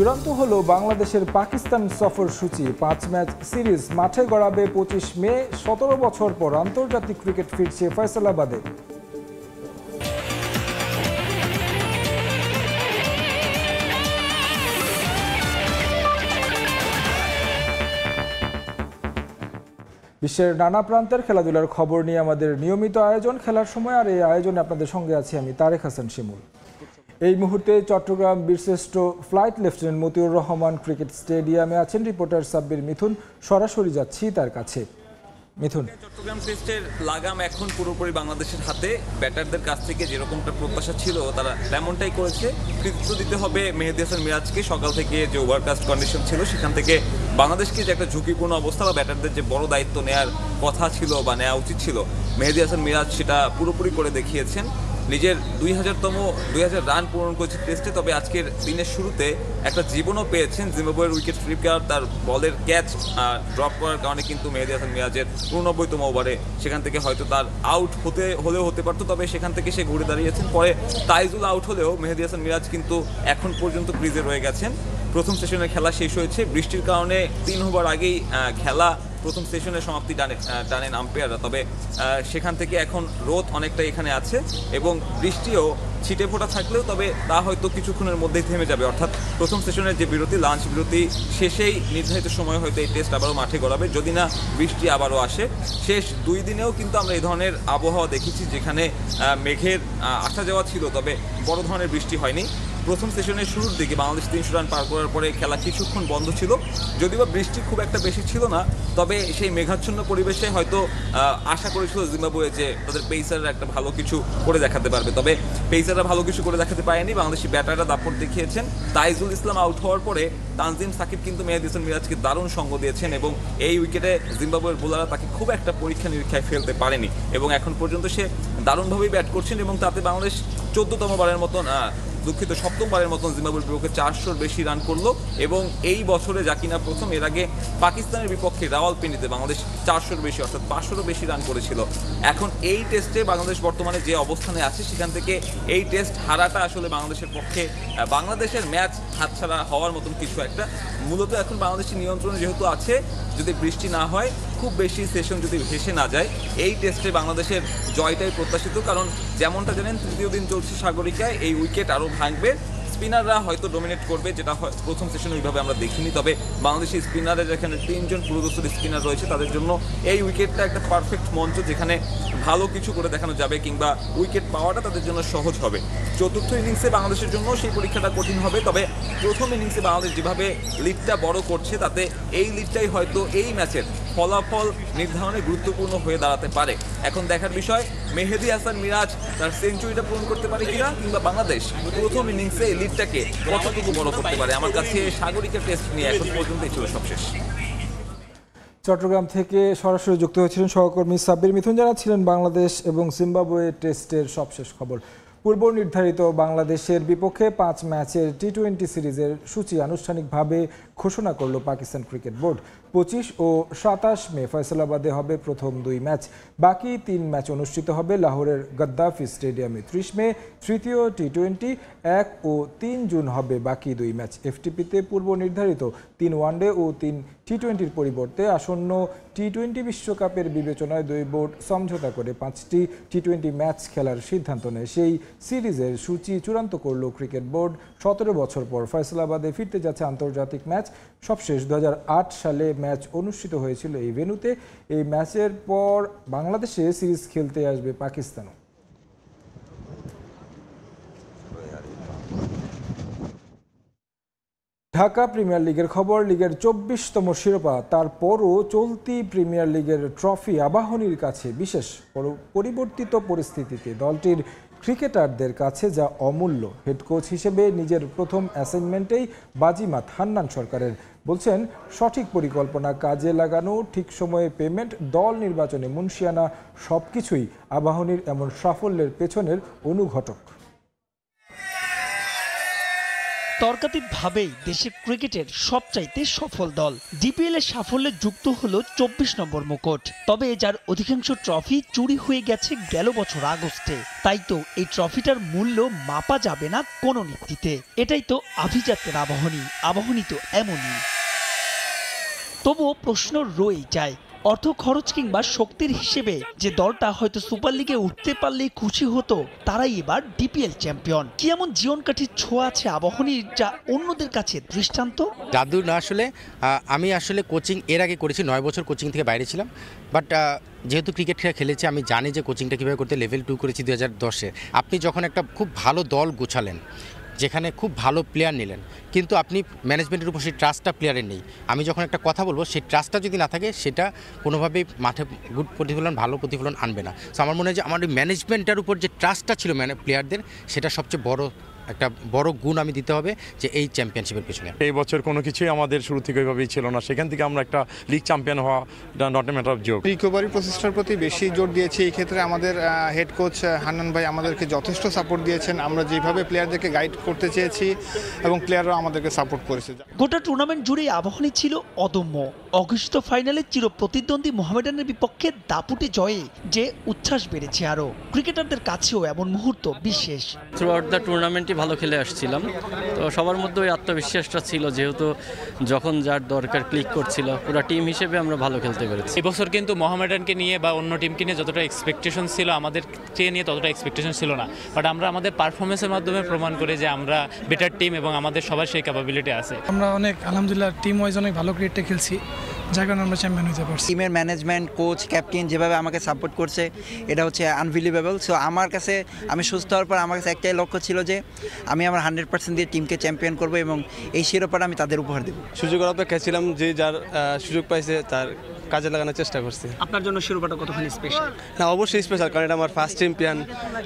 চূড়ান্ত হলো বাংলাদেশের পাকিস্তান সফর সূচি। ৫ ম্যাচ সিরিজ মাঠে গড়াবে ২৫ মে। ১৭ বছর পর আন্তর্জাতিক ক্রিকেট ফিরছে ফয়সালাবাদে। বিশ্বের নানা প্রান্তের খেলাধুলার খবর নিয়ে আমাদের নিয়মিত আয়োজন খেলার সময়, আর এই আয়োজনে আপনাদের সঙ্গে আছি আমি তারেক হাসান শিমুল। এই মুহূর্তে চট্টগ্রাম বীরশ্রেষ্ঠ flight lieutenant Motiur Rahman cricket স্টেডিয়ামে আছেন রিপোর্টার সাব্বির মিথুন। সরাসরি যাচ্ছি তার কাছে। মিথুন, চট্টগ্রাম টেস্টের লাগাম এখন পুরোপুরি বাংলাদেশের হাতে। ব্যাটারদের কাছ থেকে যেরকমটা প্রত্যাশা ছিল তারা তেমনটাই করেছে। কৃতিত্ব দিতে হবে মেহেদী হাসান মিরাজকে। সকাল থেকে যে ওভারকাস্ট কন্ডিশন ছিল সেখান থেকে বাংলাদেশকে যে একটা ঝুঁকিপূর্ণ অবস্থা বা ব্যাটারদের যে বড় দায়িত্ব নেওয়ার কথা ছিল বা নেওয়া উচিত ছিল, মেহেদী হাসান মিরাজ সেটা পুরোপুরি করে দেখিয়েছেন। নিজের ২০০০ রান পূরণ করেছে টেস্টে। তবে আজকের দিনের শুরুতে একটা জীবনও পেয়েছেন। জিম্বাবুয়ের উইকেট ফ্লিপার তার বলের ক্যাচ ড্রপ করার কারণে কিন্তু মেহেদী হাসান মিরাজের ৮৯তম ওভারে সেখান থেকে হয়তো তার আউট হতে পারতো, তবে সেখান থেকে সে ঘুরে দাঁড়িয়েছেন। পরে তাইজুল আউট হলেও মেহেদী হাসান মিরাজ কিন্তু এখন পর্যন্ত ক্রিজে রয়ে গেছেন। প্রথম সেশনের খেলা শেষ হয়েছে। বৃষ্টির কারণে ৩ ওভার আগেই খেলা প্রথম সেশনের সমাপ্তি টানেন আম্পায়াররা। তবে সেখান থেকে এখন রোদ অনেকটা এখানে আছে এবং বৃষ্টিও ছিটে ফোটা থাকলেও তবে তা হয়তো কিছুক্ষণের মধ্যেই থেমে যাবে। অর্থাৎ প্রথম সেশনের যে বিরতি, লাঞ্চ বিরতি শেষেই নির্ধারিত সময় হয়তো এই টেস্ট আবারও মাঠে গড়াবে, যদি না বৃষ্টি আবারও আসে। শেষ ২ দিনেও কিন্তু আমরা এই ধরনের আবহাওয়া দেখেছি, যেখানে মেঘের আসা যাওয়া ছিল, তবে বড় ধরনের বৃষ্টি হয়নি। প্রথম সেশনের শুরুর দিকে বাংলাদেশ ৩০০ রান পার করার পরে খেলা কিছুক্ষণ বন্ধ ছিল, যদিও বৃষ্টি খুব একটা বেশি ছিল না। তবে সেই মেঘাচ্ছন্ন পরিবেশে হয়তো আশা করেছিল জিম্বাবুয়ে যে তাদের পেসাররা একটা ভালো কিছু করে দেখাতে পারবে, তবে পেসাররা ভালো কিছু করে দেখাতে পারেনি। বাংলাদেশি ব্যাটাররা দাপট দেখিয়েছেন। তাইজুল ইসলাম আউট হওয়ার পরে তানজিম সাকিব কিন্তু মেহেদী হাসান মিরাজকে দারুণ সঙ্গ দিয়েছেন এবং এই উইকেটে জিম্বাবুয়ের বোলাররা তাকে খুব একটা পরীক্ষা নিরীক্ষায় ফেলতে পারেনি এবং এখন পর্যন্ত সে দারুণভাবেই ব্যাট করছেন এবং তাতে বাংলাদেশ ৭মবারের মতন জিম্বাবুয়ের বিপক্ষে ৪০০-র বেশি রান করলো এবং এই বছরে যা কিনা প্রথম। এর আগে পাকিস্তানের বিপক্ষে রাওয়ালপিন্ডিতে বাংলাদেশ ৪০০-র বেশি অর্থাৎ ৫০০-রও বেশি রান করেছিল। এখন এই টেস্টে বাংলাদেশ বর্তমানে যে অবস্থানে আছে সেখান থেকে এই টেস্ট হারাটা আসলে বাংলাদেশের পক্ষে বাংলাদেশের ম্যাচ হাতছাড়া হওয়ার মতন কিছু একটা। মূলত এখন বাংলাদেশের নিয়ন্ত্রণে যেহেতু আছে, যদি বৃষ্টি না হয়, খুব বেশি সেশন যদি ভেসে না যায়, এই টেস্টে বাংলাদেশের জয়টাই প্রত্যাশিত। কারণ যেমনটা জানেন, তৃতীয় দিন চলছে সাগরিকায়, এই উইকেট আরও ভাঙবে। স্পিনাররা হয়তো ডোমিনেট করবে, যেটা প্রথম সেশনে ওইভাবে আমরা দেখিনি। তবে বাংলাদেশি স্পিনারের যেখানে ৩ জন পুরোদস্তুর স্পিনার রয়েছে, তাদের জন্য এই উইকেটটা একটা পারফেক্ট মঞ্চ, যেখানে ভালো কিছু করে দেখানো যাবে কিংবা উইকেট পাওয়াটা তাদের জন্য সহজ হবে। চতুর্থ ইনিংসে বাংলাদেশের জন্য সেই পরীক্ষাটা কঠিন হবে। তবে প্রথম ইনিংসে বাংলাদেশ যেভাবে লিডটা বড় করছে, তাতে এই লিডটাই হয়তো এই ম্যাচের ফলাফল নির্ধারণে গুরুত্বপূর্ণ হয়ে দাঁড়াতে পারে। এখন দেখার বিষয়, মেহেদী হাসান মিরাজ তার সেঞ্চুরিটা পূরণ করতে পারে কিনা, কিংবা বাংলাদেশ প্রথম ইনিংসে লিডটাকে কতটুকু বড় করতে পারে। আমার কাছে সাগরিকা টেস্ট নিয়ে এখন পর্যন্তই ছিল সবশেষ। চট্টগ্রাম থেকে সরাসরি যুক্ত হয়েছিলেন সহকর্মী সাব্বির মিথুন, জানাচ্ছিলেন বাংলাদেশ এবং জিম্বাবুয়ে টেস্টের সবশেষ খবর। পূর্ব নির্ধারিত বাংলাদেশের বিপক্ষে ৫ ম্যাচের টি-২০ সিরিজের সূচি আনুষ্ঠানিকভাবে ঘোষণা করল পাকিস্তান ক্রিকেট বোর্ড। ২৫ ও ২৭ মে ফয়সালাবাদে হবে প্রথম ২ ম্যাচ। বাকি ৩ ম্যাচ অনুষ্ঠিত হবে লাহোরের গদ্দাফি স্টেডিয়ামে। ৩০ মে তৃতীয় টি-২০, ১ ও ৩ জুন হবে বাকি ২ ম্যাচ। এফটিপিতে পূর্ব নির্ধারিত ৩ ওয়ানডে ও ৩ টি-২০-র পরিবর্তে আসন্ন টি-২০ বিশ্বকাপের বিবেচনায় দুই বোর্ড সমঝোতা করে ৫টি টি-২০ ম্যাচ খেলার সিদ্ধান্ত নেয়। সেই সিরিজের সূচি চূড়ান্ত করল ক্রিকেট বোর্ড। ১৭ বছর পর ফয়সালাবাদে ফিরতে যাচ্ছে আন্তর্জাতিক ম্যাচ। সবশেষ ২০০৮ সালে ম্যাচ অনুষ্ঠিত হয়েছিল এই ভেন্যুতে। এই ম্যাচের পর বাংলাদেশে সিরিজ খেলতে আসবে পাকিস্তানও। ঢাকা প্রিমিয়ার লিগের খবর। লিগের ২৪তম শিরোপা, তারপরও চলতি প্রিমিয়ার লিগের ট্রফি আবাহনীর কাছে বিশেষ পরিবর্তিত পরিস্থিতিতে দলটির ক্রিকেটারদের কাছে যা অমূল্য। হেড কোচ হিসেবে নিজের প্রথম অ্যাসাইনমেন্টেই বাজিমাত হান্নান সরকারের। বলছেন, সঠিক পরিকল্পনা কাজে লাগানো, ঠিক সময়ে পেমেন্ট, দল নির্বাচনে মুন্সিয়ানা সবকিছুই আবাহনীর এমন সাফল্যের পেছনের অনুঘটক। তর্কাতীতভাবেই দেশের ক্রিকেটের সবচাইতে সফল দল ডিপিএল এর সাফল্যে যুক্ত হলো 24 নম্বর মুকুট। তবে যার অধিকাংশ ট্রফি চুরি হয়ে গেছে গেল বছর আগস্টে, তাই তো এই ট্রফিটার মূল্য মাপা যাবে না কোনো নীতিতে। এটাই তো আভিজাত্যের আবাহনী তো এমনই। তবুও প্রশ্ন রয়ে যায়, অর্থ খরচ কিংবা শক্তির হিসেবে যে দলটা হয়তো সুপার লিগে উঠতে পারলেই খুশি হতো, তারাই এবার ডিপিএল চ্যাম্পিয়ন। কি এমন জীবনকাঠির ছোঁয়া আছে আবাহনীর যা অন্যদের কাছে দৃষ্টান্ত? জাদু না, আসলে আমি আসলে কোচিং এর আগে করেছি, 9 বছর কোচিং থেকে বাইরে ছিলাম। বাট যেহেতু ক্রিকেট খেলেছি, আমি জানি যে কোচিংটা কীভাবে করতে। লেভেল 2 করেছি 2010-এ। আপনি যখন একটা খুব ভালো দল গোছালেন, যেখানে খুব ভালো প্লেয়ার নিলেন, কিন্তু আপনি ম্যানেজমেন্টের উপর সেই ট্রাস্টটা প্লেয়ারের নেই। আমি যখন একটা কথা বলবো, সেই ট্রাস্টটা যদি না থাকে, সেটা কোনোভাবেই মাঠে ভালো প্রতিফলন আনবে না। সো আমার মনে হয় যে আমার ম্যানেজমেন্টের উপর যে ট্রাস্টটা ছিল প্লেয়ারদের, সেটা সবচেয়ে বড় গুণ আমি দিতে হবে যে এই চ্যাম্পিয়নশিপের পিছনে। এই বছর কোনো কিছুই আমাদের শুরু থেকে ওইভাবেই ছিল না, সেখান থেকে আমরা একটা লিগ চ্যাম্পিয়ন হওয়া not a matter of joke. Recovery প্রসেসটার প্রতি বেশি জোর দিয়েছি। এই ক্ষেত্রে আমাদের হেড কোচ হান্নান ভাই আমাদেরকে যথেষ্ট সাপোর্ট দিয়েছেন। আমরা যেভাবে প্লেয়ারদেরকে গাইড করতে চেয়েছি এবং প্লেয়াররাও আমাদেরকে সাপোর্ট করেছে। গোটা টুর্নামেন্ট জুড়ে আবাহনী ছিল অদম্য। অঘোষিত ফাইনালে চির প্রতিদ্বন্দ্বী মোহামেডানের বিপক্ষে দাপুটে জয়ে যে উচ্ছ্বাস বেড়েছে আরও। ক্রিকেটারদের কাছেও এমন মুহূর্ত বিশেষ। থ্রু আউট দ্য টুর্নামেন্টই ভালো খেলে আসছিলাম, তো সবার মধ্যে ওই আত্মবিশ্বাসটা ছিল, যেহেতু যখন যার দরকার ক্লিক করছিল। পুরো টিম হিসেবে আমরা ভালো খেলতে পেরেছি। এবছর কিন্তু মোহামেডানকে নিয়ে বা অন্য টিমকে নিয়ে যতটা এক্সপেকটেশন ছিল, আমাদেরকে নিয়ে ততটা এক্সপেকটেশন ছিল না। বাট আমরা আমাদের পারফরমেন্সের মাধ্যমে প্রমাণ করি যে আমরা বেটার টিম এবং আমাদের সবার সেই ক্যাপাবিলিটি আছে। আমরা অনেক আলহামদুলিল্লাহ টিম ওয়াইজ অনেক ভালো ক্রিকেটে খেলছি, যার কারণে আমরা চ্যাম্পিয়ন হতে পারছি। টিমের ম্যানেজমেন্ট, কোচ, ক্যাপ্টেন যেভাবে আমাকে সাপোর্ট করছে, এটা হচ্ছে আনবিলিভেবল। সো আমার কাছে, আমি সুস্থ হওয়ার পর আমার কাছে একটাই লক্ষ্য ছিল যে আমি আমার 100% দিয়ে টিমকে চ্যাম্পিয়ন করবো এবং এই শিরোপাটা আমি তাদের উপহার দেবো। সুযোগের অপেক্ষা ছিলাম, যে যার সুযোগ পাইছে তার কাজে লাগানোর চেষ্টা করছি। আপনার জন্য শিরোপাটা কতখানি স্পেশাল? না, অবশ্যই স্পেশাল, কারণ এটা আমার ফার্স্ট চ্যাম্পিয়ন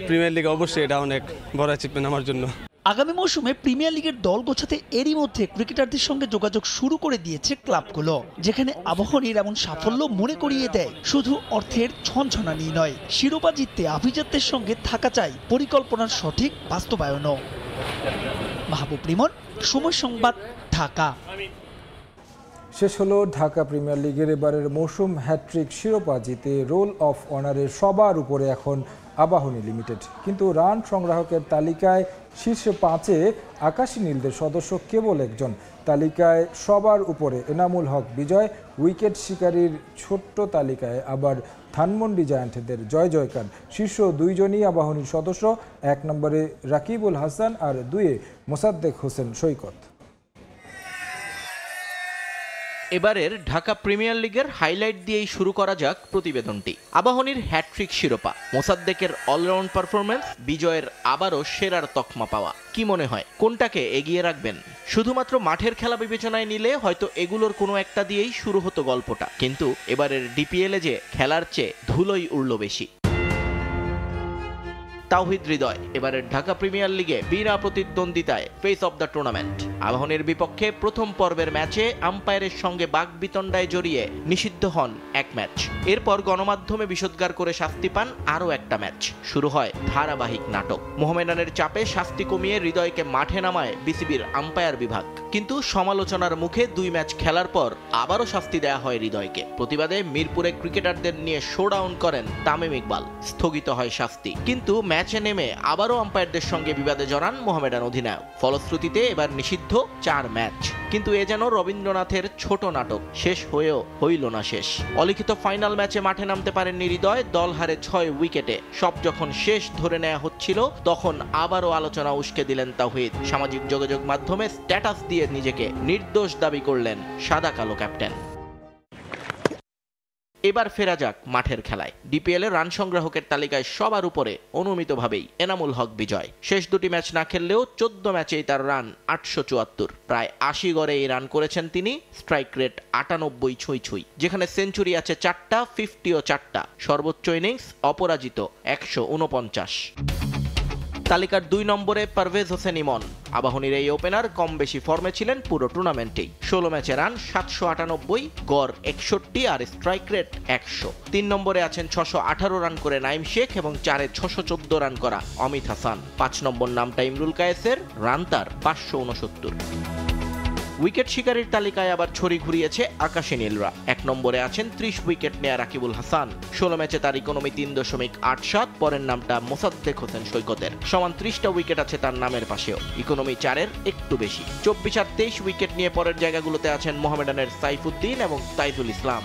প্রিমিয়ার লিগে। অবশ্যই এটা অনেক বড় অ্যাচিভমেন্ট আমার জন্য। আগামী মৌসুমে প্রিমিয়ার লিগের দল গোছাতে এরই মধ্যে ক্রিকেটারদের সঙ্গে যোগাযোগ শুরু করে দিয়েছে ক্লাবগুলো, যেখানে আবাহনীর এমন সাফল্য মনে করিয়ে দেয় শুধু অর্থের ছনছনানি নয়, শিরোপা জিততে আভিজাত্যের সঙ্গে থাকা চাই পরিকল্পনার সঠিক বাস্তবায়নও। মাহবুব রিমন, সময় সংবাদ, ঢাকা। শেষ হলো ঢাকা প্রিমিয়ার লিগের এবারের মৌসুম। হ্যাট্রিক শিরোপা জিতে রোল অফ অনারের সবার উপরে এখন আবাহনী লিমিটেড। কিন্তু রান সংগ্রাহকের তালিকায় শীর্ষে 5-এ আকাশী নীলদের সদস্য কেবল একজন। তালিকায় সবার উপরে এনামুল হক বিজয়। উইকেট শিকারীর ছোট্ট তালিকায় আবার ধানমন্ডি জায়ান্টদের জয় জয়কার। শীর্ষ 2 জনই আবাহনীর সদস্য, 1 নম্বরে রাকিবুল হাসান আর 2-এ মোসাদ্দেক হোসেন সৈকত। এবারের ঢাকা প্রিমিয়ার লিগের হাইলাইট দিয়েই শুরু করা যাক প্রতিবেদনটি। আবাহনীর হ্যাট্রিক শিরোপা, মোসাদ্দেকের অলরাউন্ড পারফরম্যান্স, বিজয়ের আবারও সেরার তকমা পাওয়া। কি মনে হয় কোনটাকে এগিয়ে রাখবেন? শুধুমাত্র মাঠের খেলা বিবেচনায় নিলে হয়তো এগুলোর কোনো একটা দিয়েই শুরু হতো গল্পটা, কিন্তু এবারের ডিপিএলে যে খেলার চেয়ে ধুলোই উড়ল বেশি। তাওহিদ হৃদয় এবারের ঢাকা প্রিমিয়ার লিগে বিনা প্রতিদ্বন্দ্বিতায় ফেস অব দ্য টুর্নামেন্ট। আবাহনীর বিপক্ষে প্রথম পর্বের ম্যাচে আম্পায়ারের সঙ্গে বাকবিতণ্ডায় জড়িয়ে নিষিদ্ধ হন 1 ম্যাচ। এরপর গণমাধ্যমে বিষোদ্গার করে শাস্তি পান আরও একটা ম্যাচ। শুরু হয় ধারাবাহিক নাটক। মোহামেডানের চাপে শাস্তি কমিয়ে হৃদয়কে মাঠে নামায় বিসিবির আম্পায়ার বিভাগ, কিন্তু সমালোচনার মুখে 2 ম্যাচ খেলার পর আবারও শাস্তি দেয়া হয় হৃদয়কে। প্রতিবাদে মিরপুরে ক্রিকেটারদের নিয়ে শোডাউন করেন তামিম ইকবাল। স্থগিত হয় শাস্তি, কিন্তু ম্যাচে নেমে আবারও আম্পায়ারদের সঙ্গে বিবাদে জড়ান মোহামেডান অধিনায়ক। ফলশ্রুতিতে এবার নিষিদ্ধ 4 ম্যাচ। কিন্তু এ যেন রবীন্দ্রনাথের ছোট নাটক, শেষ হয়েও হইল না শেষ। অলিখিত ফাইনাল ম্যাচে মাঠে নামতে পারেননি হৃদয়, দল হারে 6 উইকেটে। সব যখন শেষ ধরে নেওয়া হচ্ছিল, তখন আবারও আলোচনা উস্কে দিলেন তাওহিদ। সামাজিক যোগাযোগ মাধ্যমে স্ট্যাটাস দিয়ে নিজেকে নির্দোষ দাবি করলেন সাদা কালো ক্যাপ্টেন। এবার ফেরা যাক মাঠের খেলায়। ডিপিএল এর রান সংগ্রাহকের তালিকায় সবার উপরে অনুমিতভাবেই এনামুল হক বিজয়। শেষ 2টি ম্যাচ না খেললেও 14 ম্যাচেই তার রান 874, প্রায় 80 গড়ে এই রান করেছেন তিনি। স্ট্রাইক রেট 98 ছুঁই, যেখানে সেঞ্চুরি আছে 4টা, 50ও 4টা। সর্বোচ্চ ইনিংস অপরাজিত 149। তালিকার 2 নম্বরে পারভেজ হোসেন ইমন। আবাহনীর এই ওপেনার কম বেশি ফর্মে ছিলেন পুরো টুর্নামেন্টেই। 16 ম্যাচে রান 798, গড় 61 আর স্ট্রাইক রেট 100। 3 নম্বরে আছেন 618 রান করে নাইম শেখ এবং 4-এ 614 রান করা অমিত হাসান। 5 নম্বর নামটা ইমরুল কায়েসের, রান তার 569। উইকেট শিকারীর তালিকায় আবার ছড়ি ঘুরিয়েছে আকাশী নীলরা। 1 নম্বরে আছেন 30 উইকেট নেয়া রাকিবুল হাসান। 16 ম্যাচে তার ইকোনমি 3.87, পরের নামটা মোসাদ্দেক হোসেন সৈকতের। সমান 30টা উইকেট আছে তার নামের পাশেও, ইকোনমি 4-এর একটু বেশি। 24 আর 23 উইকেট নিয়ে পরের জায়গাগুলোতে আছেন মোহামেডানের সাইফুদ্দিন এবং তাইজুল ইসলাম।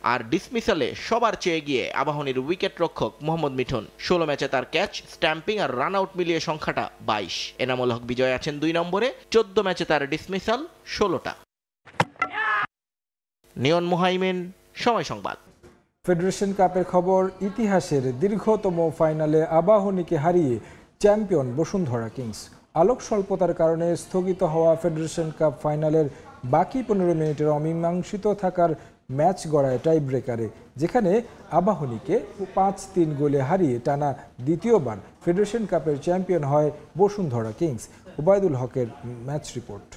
আর ডিসমিসালে সবার চেয়ে গিয়ে আবাহনীর উইকেট রক্ষক মোহাম্মদ মিঠুন। 16 ম্যাচে তার ক্যাচ, স্ট্যাম্পিং আর রান আউট মিলিয়ে সংখ্যাটা 22। এনামুল হক বিজয় আছেন 2 নম্বরে। 14 ম্যাচে তার ডিসমিসাল 16টা। নিয়ন মুহাইমিন, সময় সংবাদ। ফেডারেশন কাপের খবর। ইতিহাসের দীর্ঘতম ফাইনালে আবাহনীকে হারিয়ে চ্যাম্পিয়ন বসুন্ধরা কিংস। আলোক স্বল্পতার কারণে স্থগিত হওয়া ফেডারেশন কাপ ফাইনালের বাকি 15 মিনিটের অমীমাংসিত থাকার ম্যাচ গড়ায় টাই ব্রেকারে, যেখানে আবাহনীকে 5-3 গোলে হারিয়ে টানা দ্বিতীয়বার ফেডারেশন কাপের চ্যাম্পিয়ন হয় বসুন্ধরা কিংস। ওবায়দুল হকের ম্যাচ রিপোর্ট।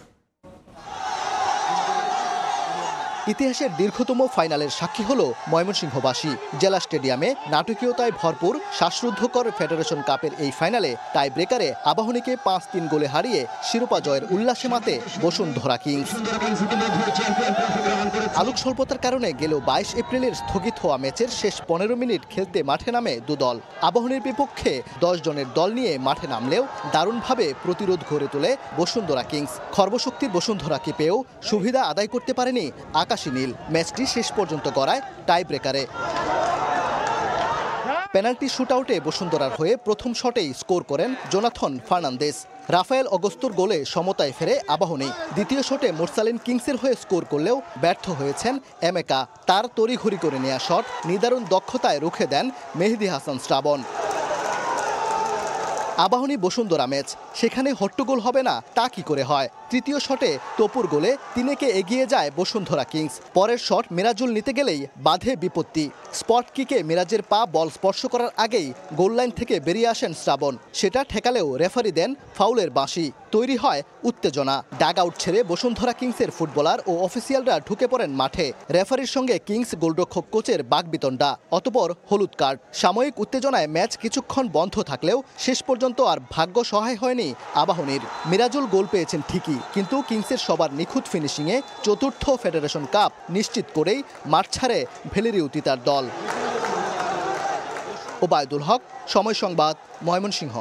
ইতিহাসের দীর্ঘতম ফাইনালের সাক্ষী হলো ময়মনসিংহবাসী। জেলা স্টেডিয়ামে নাটকীয়তায় ভরপুর শ্বাসরুদ্ধকর ফেডারেশন কাপের এই ফাইনালে টাই ব্রেকারে আবাহনীকে 5-3 গোলে হারিয়ে শিরোপা জয়ের উল্লাসে মাতে বসুন্ধরা কিংস। আলোক স্বল্পতার কারণে গেল 22 এপ্রিলের স্থগিত হওয়া ম্যাচের শেষ 15 মিনিট খেলতে মাঠে নামে দুদল। আবাহনীর বিপক্ষে 10 জনের দল নিয়ে মাঠে নামলেও দারুণভাবে প্রতিরোধ গড়ে তোলে বসুন্ধরা কিংস। খর্বশক্তির বসুন্ধরাকে পেয়েও সুবিধা আদায় করতে পারেনি আকাশী নীল। ম্যাচটি শেষ পর্যন্ত গড়ায় টাই ব্রেকারে। পেনাল্টি শুটআউটে বসুন্ধরার হয়ে প্রথম শটেই স্কোর করেন জোনাথন ফার্নান্দেজ। রাফায়েল অগস্তুর গোলে সমতায় ফেরে আবাহনী। দ্বিতীয় শটে মোরসালিন কিংসের হয়ে স্কোর করলেও ব্যর্থ হয়েছেন এমেকা। তার তড়িঘড়ি করে নেওয়া শট নিদারুণ দক্ষতায় রুখে দেন মেহেদী হাসান শ্রাবণ। আবাহনী বসুন্ধরা ম্যাচ, সেখানে হট্টগোল হবে না তা কি করে হয়? তৃতীয় শটে তপুর গোলে 3-এ এগিয়ে যায় বসুন্ধরা কিংস। পরের শট মিরাজুল নিতে গেলেই বাধে বিপত্তি। স্পট কিকে মিরাজের পা বল স্পর্শ করার আগেই গোল লাইন থেকে বেরিয়ে আসেন শ্রাবণ। সেটা ঠেকালেও রেফারি দেন ফাউলের বাঁশি। তৈরি হয় উত্তেজনা। ডাগ আউট ছেড়ে বসুন্ধরা কিংসের ফুটবলার ও অফিসিয়ালরা ঢুকে পড়েন মাঠে। রেফারির সঙ্গে কিংস গোলরক্ষক কোচের বাকবিতণ্ডা, অতঃপর হলুদ কার্ড। সাময়িক উত্তেজনায় ম্যাচ কিছুক্ষণ বন্ধ থাকলেও শেষ পর্যন্ত আর ভাগ্য সহায় হয়নি আবাহনীর। মিরাজুল গোল পেয়েছেন ঠিকই, কিন্তু কিংসের সবার নিখুঁত ফিনিশিংয়ে চতুর্থ ফেডারেশন কাপ নিশ্চিত করেই মাঠ ছাড়ে ভেলেরিউতি তার দল। ওবায়দুল হক, সময় সংবাদ, ময়মনসিংহ।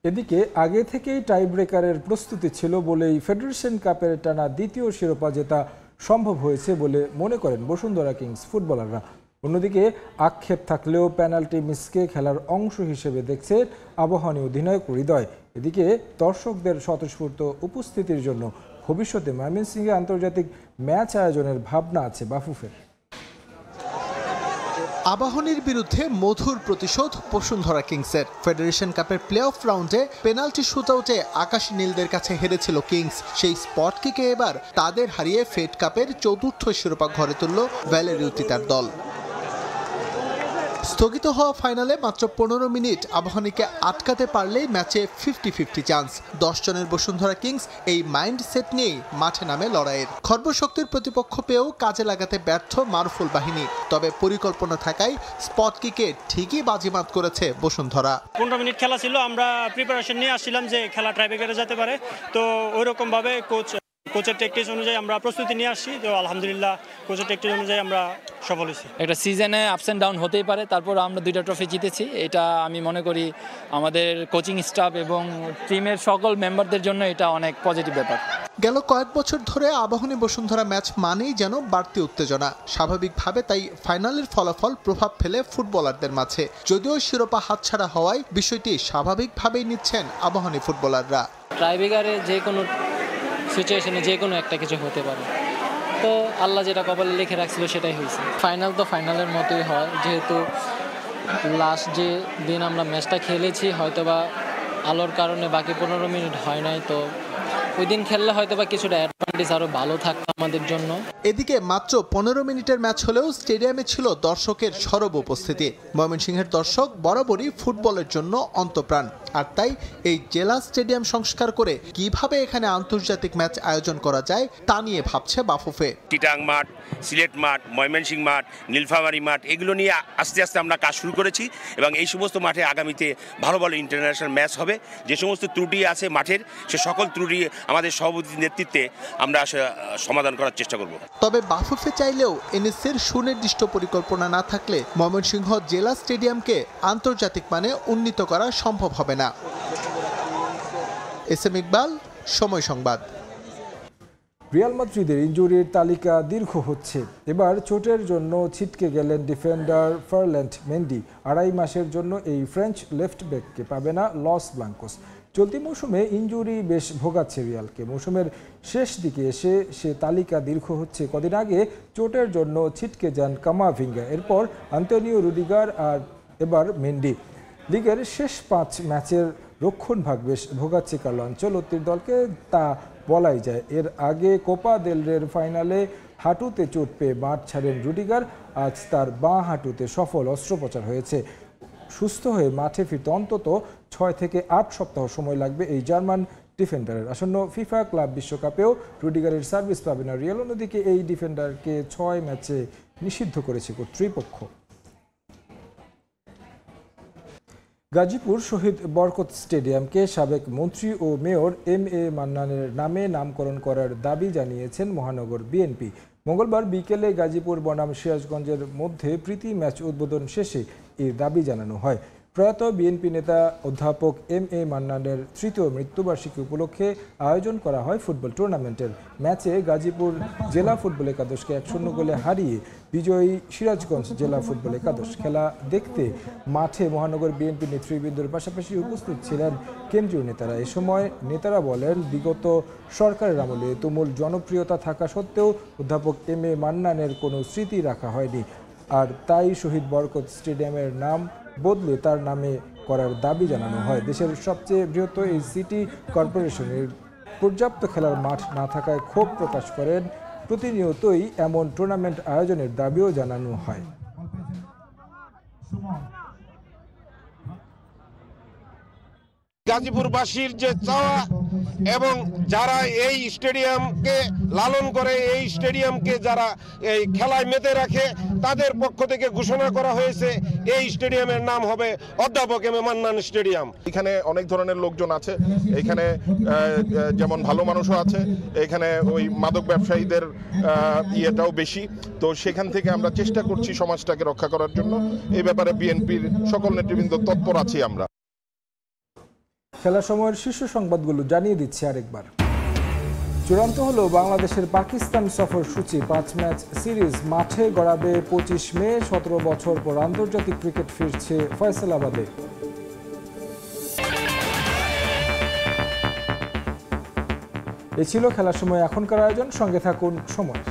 এদিকে আগে থেকেই টাই ব্রেকারের প্রস্তুতি ছিল বলেই ফেডারেশন কাপের টানা দ্বিতীয় শিরোপা জেতা সম্ভব হয়েছে বলে মনে করেন বসুন্ধরা কিংস ফুটবলাররা। অন্যদিকে আক্ষেপ থাকলেও পেনাল্টি মিসকে খেলার অংশ হিসেবে দেখছে আবাহনী অধিনায়ক হৃদয়। এদিকে দর্শকদের স্বতঃস্ফূর্ত উপস্থিতির জন্য ভবিষ্যতে ময়মনসিংহে আন্তর্জাতিক ম্যাচ আয়োজনের ভাবনা আছে বাফুফের। আবাহনীর বিরুদ্ধে মধুর প্রতিশোধ বসুন্ধরা কিংসের। ফেডারেশন কাপের প্লে অফ রাউন্ডে পেনাল্টি শুটআউটে আকাশী নীলদের কাছে হেরেছিল কিংস। সেই স্পট কিকে এবার তাদের হারিয়ে ফেড কাপের চতুর্থ শিরোপা ঘরে তুলল ভ্যালেরিউতি তার দল। স্থগিত হওয়া ফাইনালে মাত্র 15 মিনিট আবাহনীকে আটকাতে পারলেই ম্যাচে 50-50 চান্স। 10 জনের বসুন্ধরা কিংস এই মাইন্ড সেট নিয়েই মাঠে নামে লড়াইয়ের। খর্বশক্তির প্রতিপক্ষ পেয়েও কাজে লাগাতে ব্যর্থ মারুফুল বাহিনী। তবে পরিকল্পনা থাকায় স্পট কিকে ঠিকই বাজিমাত করেছে বসুন্ধরা। 15 মিনিট খেলা ছিল, আমরা প্রিপারেশন নিয়ে আসছিলাম যে খেলা ট্রাইব্রেকারে যেতে পারে, তো ওইরকম ভাবে কোচের টেকটিক্স অনুযায়ী আমরা প্রস্তুতি নিয়ে আসছি। তো আলহামদুলিল্লাহ কোচের টেকটিক্স অনুযায়ী আমরা সফল হয়েছি। একটা সিজনে আপস অ্যান্ড ডাউন হতেই পারে, তারপর আমরা 2টা ট্রফি জিতেছি। এটা আমি মনে করি আমাদের কোচিং স্টাফ এবং টিমের সকল মেম্বারদের জন্য এটা অনেক পজিটিভ ব্যাপার। গেল কয়েক বছর ধরে আবাহনী বসুন্ধরা ম্যাচ মানেই যেন বাড়তি উত্তেজনা। স্বাভাবিকভাবে তাই ফাইনালের ফলাফল প্রভাব ফেলে ফুটবলারদের মাঝে। যদিও শিরোপা হাতছাড়া হওয়ায় বিষয়টি স্বাভাবিকভাবেই নিচ্ছেন আবাহনী ফুটবলাররা। ট্রাইব্রেকারে যে কোনো সিচুয়েশনে যে কোনো একটা কিছু হতে পারে, তো আল্লাহ যেটা কপালে লিখে রাখছিল সেটাই হয়েছে। ফাইনাল তো ফাইনালের মতোই হয়, যেহেতু লাস্ট যে দিন আমরা ম্যাচটা খেলেছি হয়তোবা আলোর কারণে বাকি 15 মিনিট হয় নাই, তো ওই দিন খেললে হয়তো বা কিছুটা অ্যাডভান্টেজ আরও ভালো থাকতো আমাদের জন্য। এদিকে মাত্র 15 মিনিটের ম্যাচ হলেও স্টেডিয়ামে ছিল দর্শকের সরব উপস্থিতি। ময়মনসিংহের দর্শক বরাবরই ফুটবলের জন্য অন্তপ্রাণ, আর তাই এই জেলা স্টেডিয়াম সংস্কার করে কিভাবে এখানে আন্তর্জাতিক ম্যাচ আয়োজন করা যায় তা নিয়ে ভাবছে বাফুফে। চিটাং মাঠ, সিলেট মাঠ, ময়মনসিংহ মাঠ, নীলফামারী মাঠ এগুলো নিয়ে আস্তে আস্তে আমরা কাজ শুরু করেছি এবং এই সমস্ত মাঠে আগামীতে ভালো ভালো ইন্টারন্যাশনাল ম্যাচ হবে। যে সমস্ত ত্রুটি আছে মাঠের, সে সকল ত্রুটি আমাদের সভাপতির নেতৃত্বে আমরা সমাধান করার চেষ্টা করব। তবে বাফুফে চাইলেও এনএসসির সুনির্দিষ্ট পরিকল্পনা না থাকলে ময়মনসিংহ জেলা স্টেডিয়ামকে আন্তর্জাতিক মানে উন্নীত করা সম্ভব হবে না। এস এম ইকবাল, সময় সংবাদ। রিয়াল মাদ্রিদের ইনজুরির তালিকা দীর্ঘ হচ্ছে। এবার চোটের জন্য ছিটকে গেলেন ডিফেন্ডার ফারল্যান্ড মেন্ডি। 2.5 মাসের জন্য এই ফ্রেঞ্চ লেফট ব্যাককে পাবে না লস ব্লাঙ্কোস। চলতি মৌসুমে ইনজুরি বেশ ভোগাচ্ছে রিয়ালকে। মৌসুমের শেষ দিকে এসে সে তালিকা দীর্ঘ হচ্ছে। কদিন আগে চোটের জন্য ছিটকে যান কামাভিঙ্গা, এরপর আন্তোনিও রুডিগার, আর এবার মেন্ডি। লিগের শেষ 5 ম্যাচের রক্ষণভাগ বেশ ভোগাচ্ছে কার্লো আনচেলত্তির দলকে, তা বলাই যায়। এর আগে কোপা দেল রের ফাইনালে হাঁটুতে চোট পেয়ে মাঠ ছাড়েন রুডিগার। আজ তার বাঁ হাঁটুতে সফল অস্ত্রোপচার হয়েছে। সুস্থ হয়ে মাঠে ফিরতে অন্তত 6 থেকে 8 সপ্তাহ সময় লাগবে এই জার্মান ডিফেন্ডারের। আসন্ন ফিফা ক্লাব বিশ্বকাপেও রুডিগারের সার্ভিস পাবে না রিয়াল। অন্যদিকে এই ডিফেন্ডারকে 6 ম্যাচে নিষিদ্ধ করেছে কর্তৃপক্ষ। গাজীপুর শহীদ বরকত স্টেডিয়ামকে সাবেক মন্ত্রী ও মেয়র এম.এ. মান্নানের নামে নামকরণ করার দাবি জানিয়েছেন মহানগর বিএনপি। মঙ্গলবার বিকেলে গাজীপুর বনাম সিরাজগঞ্জের মধ্যে প্রীতি ম্যাচ উদ্বোধন শেষে এই দাবি জানানো হয়। প্রয়াত বিএনপি নেতা অধ্যাপক এম.এ. মান্নানের তৃতীয় মৃত্যুবার্ষিকী উপলক্ষে আয়োজন করা হয় ফুটবল টুর্নামেন্টের। ম্যাচে গাজীপুর জেলা ফুটবল একাদশকে 1-0 গোলে হারিয়ে বিজয়ী সিরাজগঞ্জ জেলা ফুটবল একাদশ। খেলা দেখতে মাঠে মহানগর বিএনপি নেতৃবৃন্দের পাশাপাশি উপস্থিত ছিলেন কেন্দ্রীয় নেতারা। এ সময় নেতারা বলেন, বিগত সরকারের আমলে তুমুল জনপ্রিয়তা থাকা সত্ত্বেও অধ্যাপক এম.এ. মান্নানের কোনো স্মৃতি রাখা হয়নি, আর তাই শহীদ বরকত স্টেডিয়ামের নাম বদলে তার নামে করার দাবি জানানো হয়। দেশের সবচেয়ে বৃহত্তর এই সিটি কর্পোরেশনের পর্যাপ্ত খেলার মাঠ না থাকায় ক্ষোভ প্রকাশ করেন। প্রতিনিয়তই এমন টুর্নামেন্ট আয়োজনের দাবিও জানানো হয়। গাজীপুরবাসীর যে চাওয়া এবং যারা এই স্টেডিয়ামকে লালন করে, এই স্টেডিয়ামকে যারা এই খেলায় মেতে রাখে, তাদের পক্ষ থেকে ঘোষণা করা হয়েছে এই স্টেডিয়ামের নাম হবে অধ্যাপক এম.এ. মান্নান স্টেডিয়াম। এখানে অনেক ধরনের লোকজন আছে, এখানে যেমন ভালো মানুষও আছে, এখানে ওই মাদক ব্যবসায়ীদের ইয়েটাও বেশি। তো সেখান থেকে আমরা চেষ্টা করছি সমাজটাকে রক্ষা করার জন্য। এই ব্যাপারে বিএনপির সকল নেতৃবৃন্দ তৎপর আছি আমরা। খেলার সময়ের শীর্ষ সংবাদগুলো জানিয়ে দিচ্ছি আরেকবার। চূড়ান্ত হলো বাংলাদেশের পাকিস্তান সফর সূচি। 5 ম্যাচ সিরিজ মাঠে গড়াবে 25 মে। 17 বছর পর আন্তর্জাতিক ক্রিকেট ফিরছে ফয়সালাবাদে। এ ছিল খেলার সময় এখনকার আয়োজন। সঙ্গে থাকুন সময়।